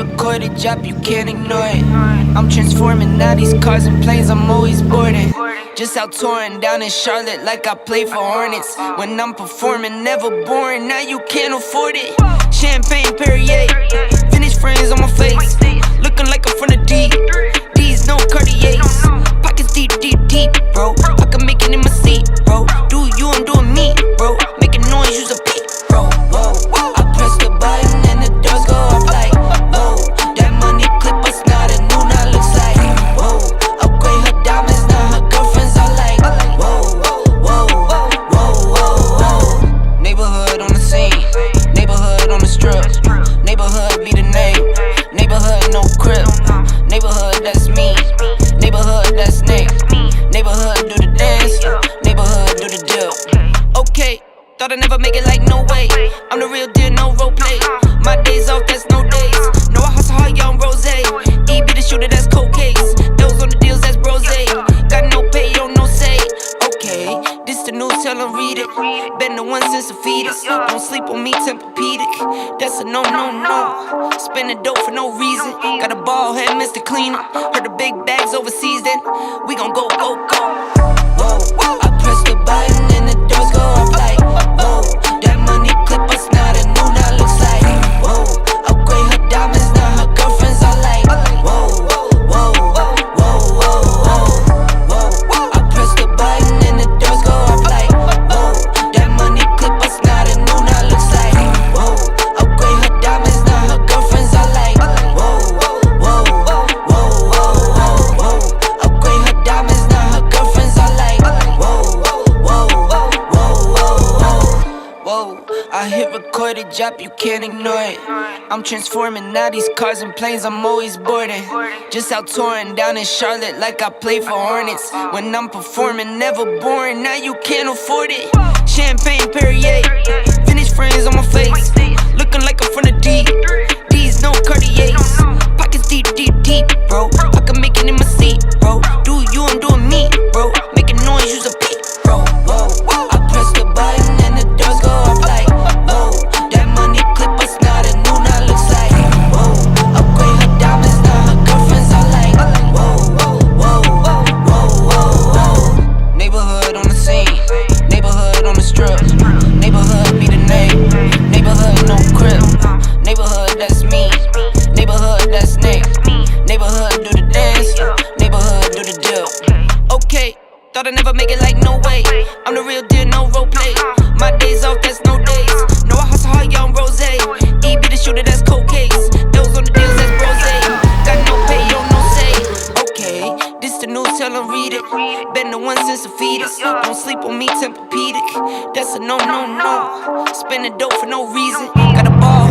recorded drop, you can't ignore it. I'm transforming now these cars and planes, I'm always boarding. Just out touring down in Charlotte like I play for Hornets. When I'm performing, never boring, now you can't afford it. Champagne Perrier, vintage frames on my face, looking like I'm from the D. These no Cartiers, pockets deep, deep, deep, bro. I can make it in my seat, bro. Do you, I'm doing me, bro. Making noise, use a peep, bro. Whoa, I press the button and the doors go up like, whoa. That money clip us now, the new now looks like, whoa. Upgrade her diamonds, now her girlfriends are like, whoa, whoa, whoa, whoa, whoa. Neighborhood on the scene, neighborhood on the strip, neighborhood be the name, neighborhood no crib, neighborhood that's me, neighborhood that's Nick, neighborhood do the dance, neighborhood do the deal. Okay, thought I'd never make it like no way. I'm the real deal, no role play. My days off, that's no days. No, I hustle hard, young rose. E be the shooter, that's cold case. Those on the deals, that's brose. Got no pay, yo, no say. Okay, this the news, tell them read it. Been the one since the fetus. Don't sleep on me, Tempur-Pedic. That's a no, no, no. Spending dope for no reason. Got a ball head, Mr. Cleaner. Heard the big bags overseas, then we gon' go, go, go. Whoa, I press the button and the doors go up like, whoa. That money clip us now, the new now looks like, whoa. Upgrade her diamonds, now her girlfriends are like, whoa, whoa, whoa, whoa. I press the button and the doors go up like, whoa. That money clip us now, the new now looks like, whoa. Upgrade her diamonds, now her girlfriends are like, whoa, whoa, whoa. Upgrade her diamonds, now her girlfriends are like, whoa, whoa, whoa. I hit recorded drop, you can't ignore it. I'm transforming now these cars and planes, I'm always boarding. Just out touring down in Charlotte like I play for Hornets. When I'm performing, never boring, now you can't afford it. Champagne Perrier, vintage frames on my face, looking like I'm from the D. These no Cartiers, pockets deep, deep, deep, bro. I can make it in my seat, bro. Do you, I'm doing me, bro. Making noise, use a peep, bro. Whoa, I press the button and the doors go up like, whoa. That money clip us now, the new now looks like, whoa. Upgrade her diamonds, now her girlfriends are like, whoa, whoa. Neighborhood on the scene, neighborhood on the strip, neighborhood be the name, neighborhood no crib, neighborhood that's me, neighborhood that's Nick, neighborhood do the dance, neighborhood do the deal. Okay, thought I'd never make it like no way. I'm the real deal, no role play. My days off, that's no days. No, I hustle hard, young rose. E be the shooter, that's cold case. Those on the deals, that's brose. Got no pay, yo, no say. Okay, this the news, tell them read it. Been the one since the fetus. Don't sleep on me, Tempur-Pedic. That's a no, no, no. Spending dope for no reason. Got a ball